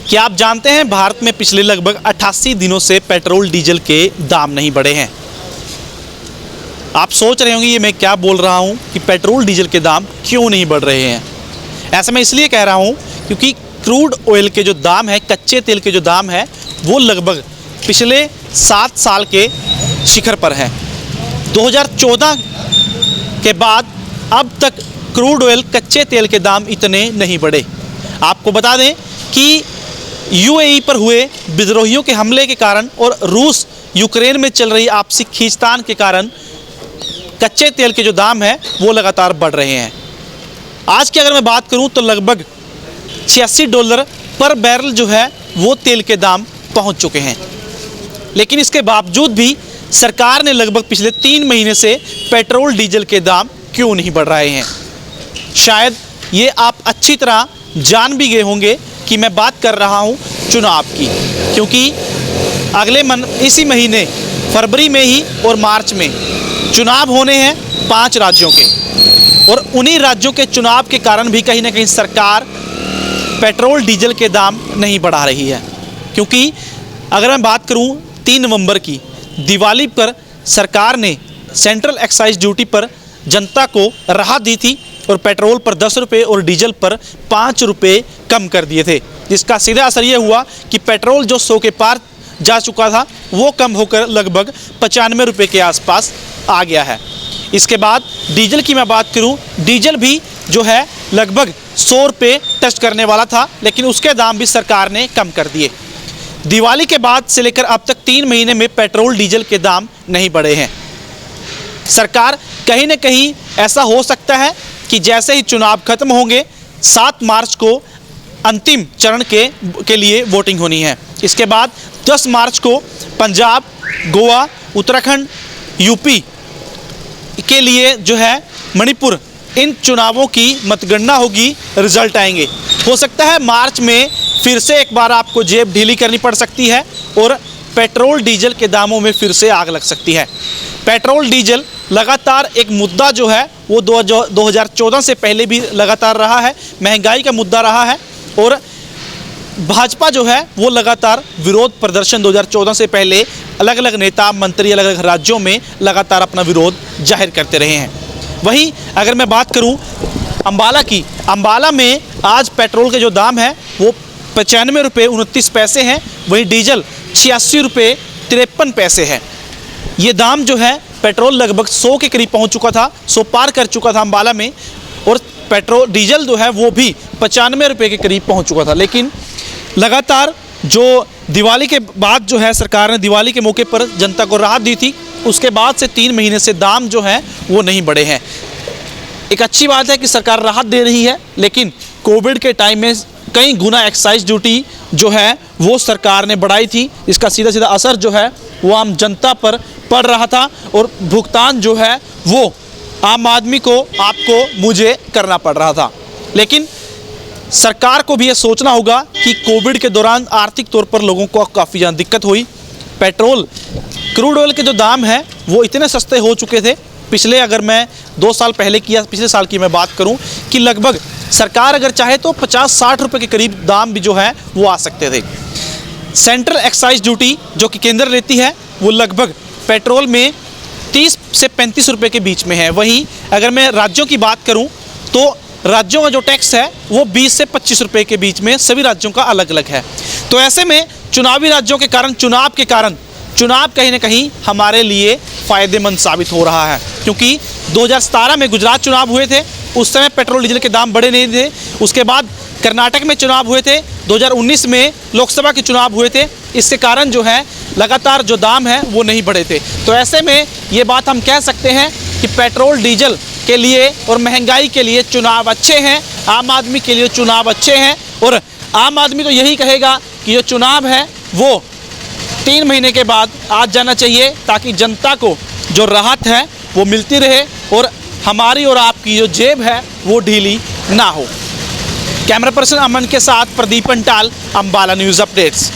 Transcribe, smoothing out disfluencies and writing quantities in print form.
क्या आप जानते हैं भारत में पिछले लगभग 88 दिनों से पेट्रोल डीजल के दाम नहीं बढ़े हैं। आप सोच रहे होंगे ये मैं क्या बोल रहा हूँ कि पेट्रोल डीजल के दाम क्यों नहीं बढ़ रहे हैं। ऐसा मैं इसलिए कह रहा हूँ क्योंकि क्रूड ऑयल के जो दाम है, कच्चे तेल के जो दाम है, वो लगभग पिछले 7 साल के शिखर पर है। 2014 के बाद अब तक क्रूड ऑयल कच्चे तेल के दाम इतने नहीं बढ़े। आपको बता दें कि यूएई पर हुए विद्रोहियों के हमले के कारण और रूस यूक्रेन में चल रही आपसी खींचतान के कारण कच्चे तेल के जो दाम है वो लगातार बढ़ रहे हैं। आज की अगर मैं बात करूं तो लगभग $86 पर बैरल जो है वो तेल के दाम पहुंच चुके हैं। लेकिन इसके बावजूद भी सरकार ने लगभग पिछले 3 महीने से पेट्रोल डीजल के दाम क्यों नहीं बढ़ रहे हैं। शायद ये आप अच्छी तरह जान भी गए होंगे कि मैं बात कर रहा हूं चुनाव की, क्योंकि इसी महीने फरवरी में ही और मार्च में चुनाव होने हैं 5 राज्यों के, और उन्हीं राज्यों के चुनाव के कारण भी कहीं ना कहीं सरकार पेट्रोल डीजल के दाम नहीं बढ़ा रही है। क्योंकि अगर मैं बात करूं 3 नवंबर की दिवाली पर सरकार ने सेंट्रल एक्साइज ड्यूटी पर जनता को राहत दी थी और पेट्रोल पर 10 रुपये और डीजल पर 5 रुपये कम कर दिए थे, जिसका सीधा असर ये हुआ कि पेट्रोल जो 100 के पार जा चुका था वो कम होकर लगभग 95 रुपये के आसपास आ गया है। इसके बाद डीजल की मैं बात करूं, डीजल भी जो है लगभग 100 रुपये टच करने वाला था, लेकिन उसके दाम भी सरकार ने कम कर दिए। दिवाली के बाद से लेकर अब तक 3 महीने में पेट्रोल डीजल के दाम नहीं बढ़े हैं। सरकार कहीं ना कहीं ऐसा हो सकता है कि जैसे ही चुनाव खत्म होंगे 7 मार्च को अंतिम चरण के लिए वोटिंग होनी है। इसके बाद 10 मार्च को पंजाब, गोवा, उत्तराखंड, यूपी के लिए जो है मणिपुर, इन चुनावों की मतगणना होगी, रिजल्ट आएंगे। हो सकता है मार्च में फिर से एक बार आपको जेब ढीली करनी पड़ सकती है और पेट्रोल डीजल के दामों में फिर से आग लग सकती है। पेट्रोल डीजल लगातार एक मुद्दा जो है वो 2014 से पहले भी लगातार रहा है, महंगाई का मुद्दा रहा है, और भाजपा जो है वो लगातार विरोध प्रदर्शन 2014 से पहले अलग अलग नेता मंत्री अलग अलग राज्यों में लगातार अपना विरोध जाहिर करते रहे हैं। वहीं अगर मैं बात करूं अंबाला की, अंबाला में आज पेट्रोल के जो दाम है वो 95 रुपये 29 पैसे हैं, वहीं डीजल 86 रुपये 53 पैसे है। ये दाम जो है पेट्रोल लगभग 100 के करीब पहुंच चुका था, 100 पार कर चुका था अंबाला में, और पेट्रोल डीजल जो है वो भी 95 रुपये के करीब पहुंच चुका था। लेकिन लगातार जो दिवाली के बाद जो है सरकार ने दिवाली के मौके पर जनता को राहत दी थी, उसके बाद से 3 महीने से दाम जो है वो नहीं बढ़े हैं। एक अच्छी बात है कि सरकार राहत दे रही है, लेकिन कोविड के टाइम में कई गुना एक्साइज ड्यूटी जो है वो सरकार ने बढ़ाई थी। इसका सीधा सीधा असर जो है वो आम जनता पर पड़ रहा था, और भुगतान जो है वो आम आदमी को, आपको, मुझे करना पड़ रहा था। लेकिन सरकार को भी ये सोचना होगा कि कोविड के दौरान आर्थिक तौर पर लोगों को काफ़ी ज़्यादा दिक्कत हुई। पेट्रोल, क्रूड ऑयल के जो दाम हैं वो इतने सस्ते हो चुके थे पिछले, अगर मैं 2 साल पहले की या पिछले साल की मैं बात करूं, कि लगभग सरकार अगर चाहे तो 50-60 रुपये के करीब दाम भी जो है वो आ सकते थे। सेंट्रल एक्साइज ड्यूटी जो कि केंद्र लेती है वो लगभग पेट्रोल में 30 से 35 रुपये के बीच में है। वहीं अगर मैं राज्यों की बात करूं तो राज्यों का जो टैक्स है वो 20 से 25 रुपये के बीच में सभी राज्यों का अलग अलग है। तो ऐसे में चुनावी राज्यों के कारण, चुनाव कहीं ना कहीं हमारे लिए फ़ायदेमंद साबित हो रहा है, क्योंकि 2017 में गुजरात चुनाव हुए थे, उस समय पेट्रोल डीजल के दाम बढ़े नहीं थे। उसके बाद कर्नाटक में चुनाव हुए थे, 2019 में लोकसभा के चुनाव हुए थे, इसके कारण जो है लगातार जो दाम है वो नहीं बढ़े थे। तो ऐसे में ये बात हम कह सकते हैं कि पेट्रोल डीजल के लिए और महंगाई के लिए चुनाव अच्छे हैं, आम आदमी के लिए चुनाव अच्छे हैं, और आम आदमी तो यही कहेगा कि जो चुनाव है वो 3 महीने के बाद आ जाना चाहिए, ताकि जनता को जो राहत है वो मिलती रहे और हमारी और आपकी जो जेब है वो ढीली ना हो। कैमरा पर्सन अमन के साथ प्रदीप पंटाल, अंबाला न्यूज़ अपडेट्स।